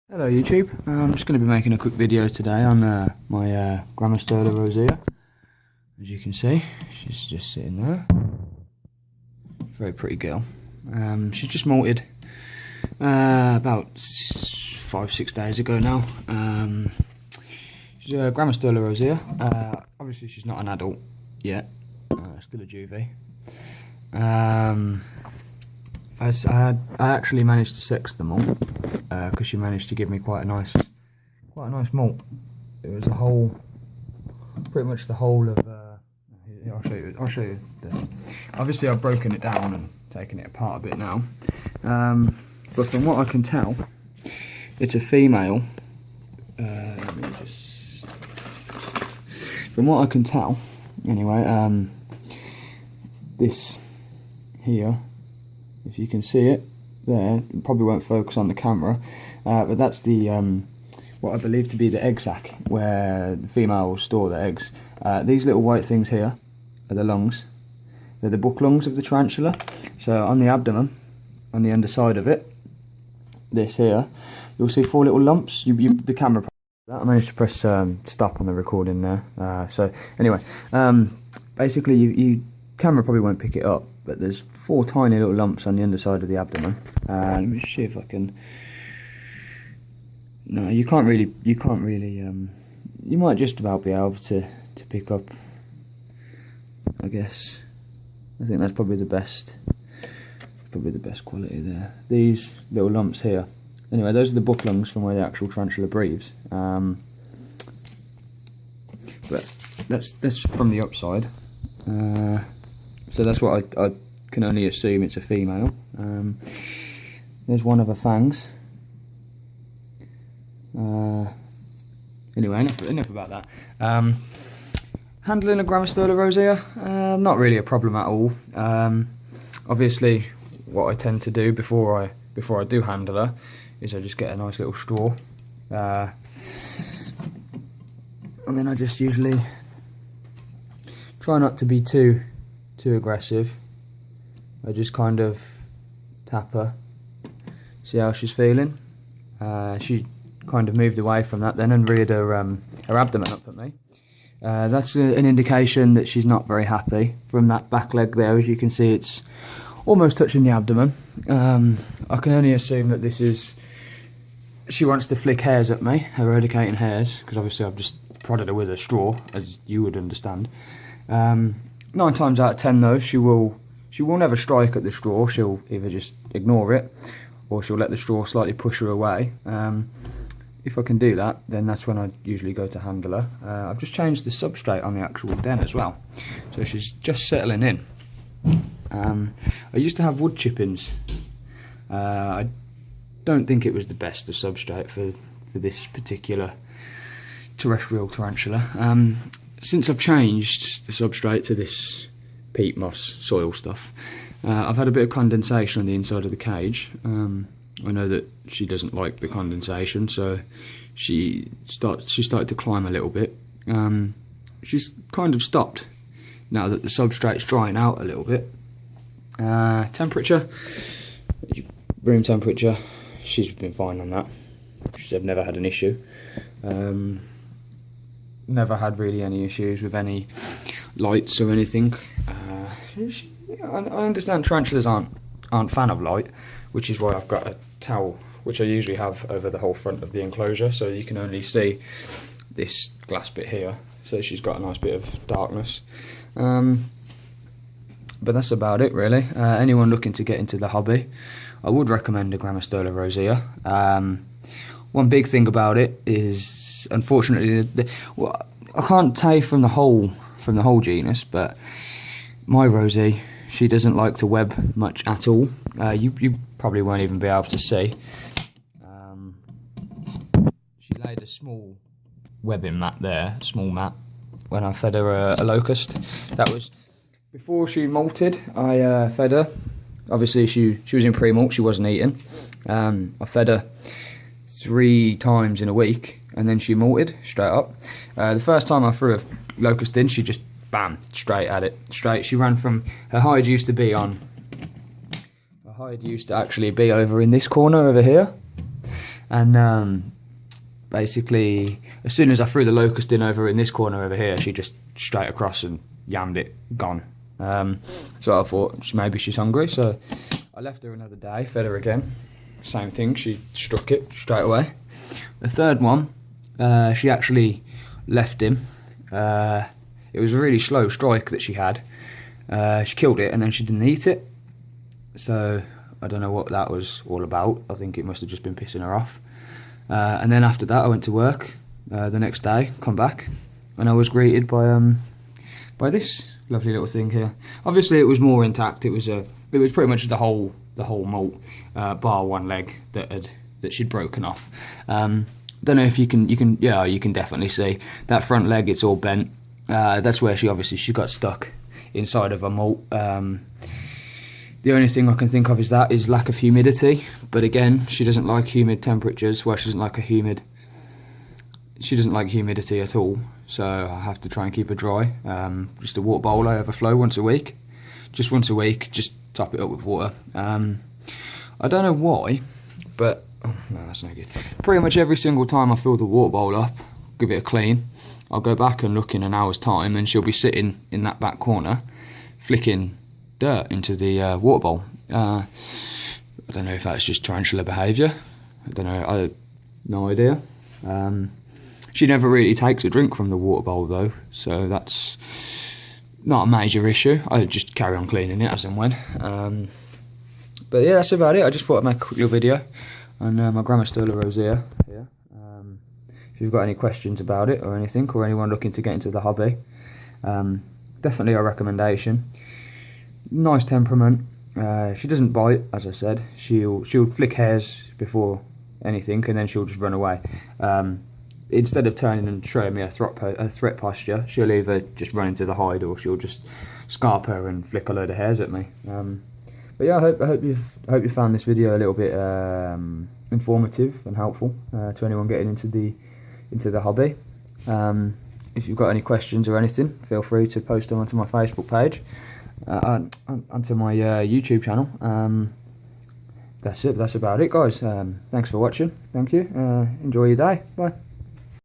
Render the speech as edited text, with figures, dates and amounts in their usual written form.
Hello YouTube, I'm just going to be making a quick video today on my Grammostola Rosea. As you can see, she's just sitting there. Very pretty girl. She's just molted about 5-6 days ago now. She's a Grammostola Rosea. Obviously she's not an adult yet, still a juvie. I actually managed to sex them all because she managed to give me quite a nice molt. It was pretty much the whole of. Yeah, I'll show you this. Obviously, I've broken it down and taken it apart a bit now, but from what I can tell, it's a female. Let me just. From what I can tell, anyway, this here. If you can see it there, it probably won't focus on the camera, but that's the what I believe to be the egg sac where the female will store their eggs. These little white things here are the lungs. They're the book lungs of the tarantula. So on the abdomen, on the underside of it, this here, you'll see 4 little lumps. The camera. I managed to press stop on the recording there. So anyway, basically, you camera probably won't pick it up, but there's 4 tiny little lumps on the underside of the abdomen. Let me see if I can. No, you can't really. You might just about be able to pick up. I guess. I think that's probably the best. Probably the best quality there. These little lumps here. Anyway, those are the book lungs from where the actual tarantula breathes. But that's from the upside. So that's what I can only assume it's a female. There's one of her fangs. Anyway, enough about that. Handling a Grammostola Rosea, not really a problem at all. Obviously, what I tend to do before I do handle her is I just get a nice little straw, and then I just usually try not to be too aggressive. I just kind of tap her, see how she's feeling. She kind of moved away from that then and reared her abdomen up at me. That's an indication that she's not very happy. From that back leg there, as you can see, it's almost touching the abdomen. I can only assume that she wants to flick hairs at me, eradicating hairs, because obviously I've just prodded her with a straw, as you would understand. 9 times out of 10 though, she will never strike at the straw. She'll either just ignore it, or she'll let the straw slightly push her away. If I can do that, then that's when I usually go to handle her. I've just changed the substrate on the actual den as well, so she's just settling in. I used to have wood chippings. I don't think it was the best of substrate for this particular terrestrial tarantula. Since I've changed the substrate to this peat moss soil stuff, I've had a bit of condensation on the inside of the cage. I know that she doesn't like the condensation, so she started to climb a little bit. She's kind of stopped now that the substrate's drying out a little bit. Temperature, room temperature, she's been fine on that. I've never had an issue. Never had really any issues with any lights or anything. I understand tarantulas aren't fan of light, which is why I've got a towel, which I usually have over the whole front of the enclosure, so you can only see this glass bit here. So she's got a nice bit of darkness. But that's about it really. Anyone looking to get into the hobby, I would recommend a Grammostola Rosea. One big thing about it is, unfortunately, well, I can't say from the whole genus, but my Rosie, she doesn't like to web much at all. You probably won't even be able to see. She laid a small webbing mat there, small mat, when I fed her a locust. That was before she molted. I fed her. Obviously, she was in pre-molt. She wasn't eating. I fed her 3 times in a week, and then she molted straight up. The first time I threw a locust in, she just bam, straight at it. Straight. She ran from her hide used to actually be over in this corner over here, and basically as soon as I threw the locust in over in this corner over here, she just straight across and yammed it, gone. So I thought maybe she's hungry, so I left her another day, fed her again, same thing, she struck it straight away. The third one, she actually left him. It was a really slow strike that she had. She killed it and then she didn't eat it, so I don't know what that was all about. I think it must have just been pissing her off. And then after that I went to work the next day, come back, and I was greeted by this lovely little thing here. Obviously it was more intact. It was pretty much the whole molt, bar one leg that she'd broken off. Don't know if you can definitely see that front leg, it's all bent. That's where she got stuck inside of a molt. The only thing I can think of is lack of humidity, but again, she doesn't like humid temperatures. Well, she doesn't like humidity at all, so I have to try and keep her dry. Just a water bowl I overflow once a week, just top it up with water. I don't know why, but oh, no, that's no good. Pretty much every single time I fill the water bowl up, give it a clean, I'll go back and look in an hour's time and she'll be sitting in that back corner flicking dirt into the water bowl. I don't know if that's just tarantula behaviour. I don't know, I have no idea. She never really takes a drink from the water bowl though, so that's not a major issue. I just carry on cleaning it as and when. But yeah, that's about it. I just thought I'd make a quick little video on my Grammostola Rosea here. If you've got any questions about it or anything, or anyone looking to get into the hobby, definitely a recommendation. Nice temperament. She doesn't bite, as I said. She'll flick hairs before anything, and then she'll just run away. Instead of turning and showing me a threat posture, she'll either just run into the hide or she'll just scarp her and flick a load of hairs at me. But yeah, I hope you found this video a little bit informative and helpful to anyone getting into the hobby. If you've got any questions or anything, feel free to post them onto my Facebook page, onto my YouTube channel. That's it. That's about it, guys. Thanks for watching. Thank you. Enjoy your day. Bye.